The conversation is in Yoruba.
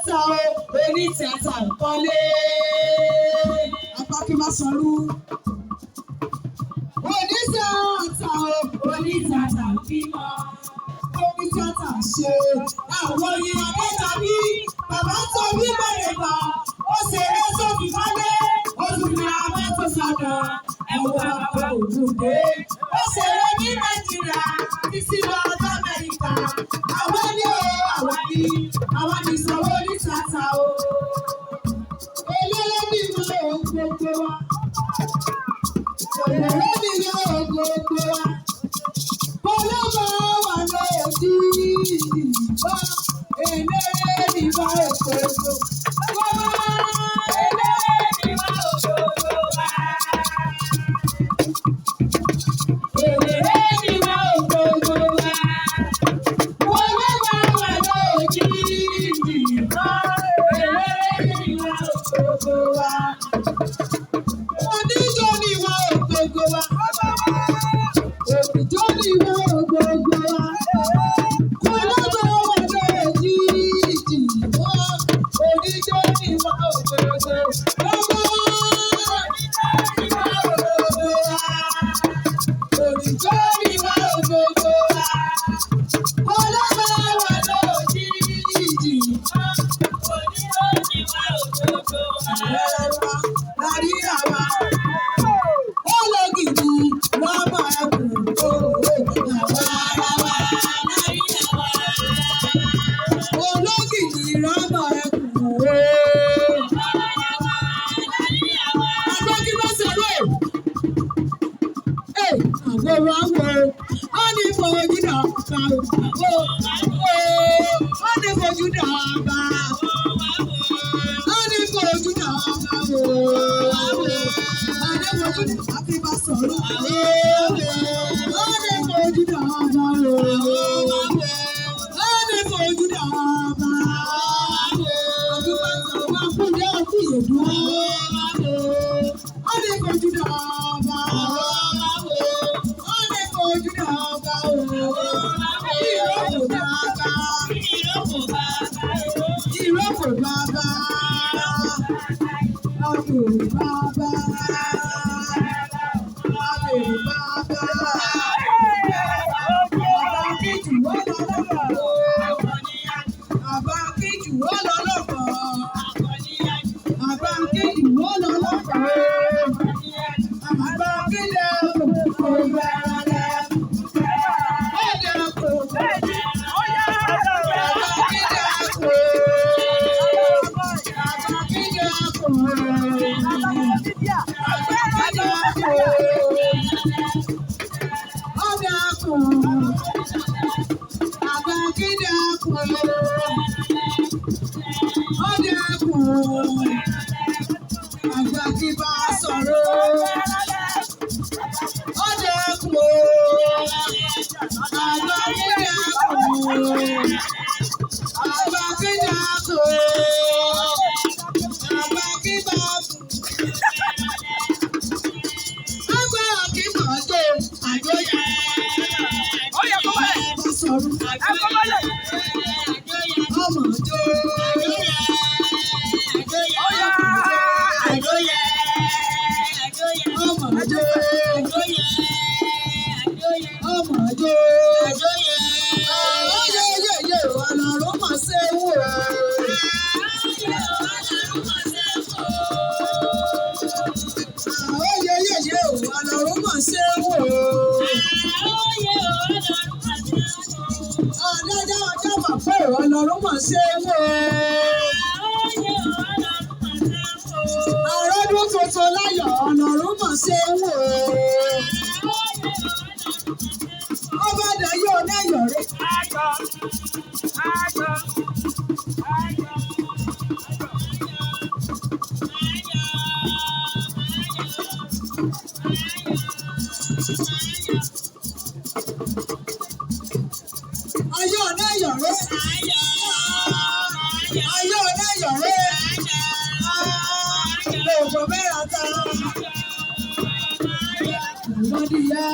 tíátà o, oní tíátà ń kọ́lé. Apá kí n má sọrú. Oní tíátà o, oní tíátà ń bímọ. Oní tíátà ń ṣe àwọn oyin Adéjọbí. Bàbá tó bí bẹ̀rẹ̀ gbà, ó ṣeré sófì kọ́lé. Ó tún fi abẹ́tò sọ̀dọ̀ ẹ̀wọ̀n bàbá Ògúndé. Ó ṣeré ní Nàìjíríà, títí lọ ọjọ́ Amẹ́ríkà. Àwọn ní o, àwọn ní sanwó ní tíátà o. Eléré ní ìwọ gbogbo wa. Eléré ní ìwọ gbogbo wa. Polówó wà lójú ìbá. Eléré ní ìwọ gbogbo wa. Eléré ní ìwọ gbogbo wa. Eléré ní ìwọ gbogbo wa. Polówó wà lójú ìbá. Eléré ní ìwọ gbogbo wa. Oníjó ni ìwọ gbogbo wa. Òbíjó ni ìwọ gbogbo wa. Polówó wà lójú ìbá. Oníjó ni ìwọ gbogbo wa. Oníjó ni ìwọ gbogbo wa. Polówó wà lójú ìbá. Oníjó ni ìwọ gbogbo wa. Lárí àwa, ológìdì lọ́mọ ẹkùn àwa ara wa. Lárí àwa, ológìdì lọ́mọ ẹkùn Agbẹ́kí ló ṣeré. Àgbòrò àwọ̀ ó ní fojú dàgbà. Ó ní fojú dàgbà. Ó ní fojú dàgbà. Àti bá sọ̀rọ̀. Ó ní fojú dàgbà. Ó ní fojú dàgbà. Àti bá sọ̀rọ̀ wá fún ilé ọtí ìdúró. Ó ní fojú dàgbà. Ó ní fojú dàgbà. Ìrókò bàbá. Ìrókò bàbá. Àbèrè bàbá. Àbèrè bàbá. Àbá kíjù ó lọ lọ́kọ̀. Àbá kíjù ó lọ lọ́kọ̀. Àbá kíjù ó lọ lọ́kọ̀. Àbá kíjù kò bẹ̀rẹ̀. Ó jẹ́ kò bẹ̀rẹ̀. Àbá kíjù kò. Àbá kíjù kò. Àgbàkí bá sọ̀rọ̀. Ó dẹ́kun o. Àgbàkí dẹ́kun. Àgbàkí dẹ́kun. Àgbàkí bá sùn. Àgbàkí máa jó àjọyọ̀. Ó yẹ kó bá sọ̀rọ̀. Ọmọ jó. Ọlọ́run mọ̀ ṣe wò ó. Àròdún tuntun láyọ̀ Ọlọ́run mọ̀ ṣe wò ó. Ọba dayọ̀ lẹ́yọ̀ rẹ̀. Ayọ̀ lẹ́yọ̀ rẹ̀. Ayọ̀ lẹ́yọ̀ rẹ̀. Lóògùn mẹ́ra ta. Ìwọ́dìyà.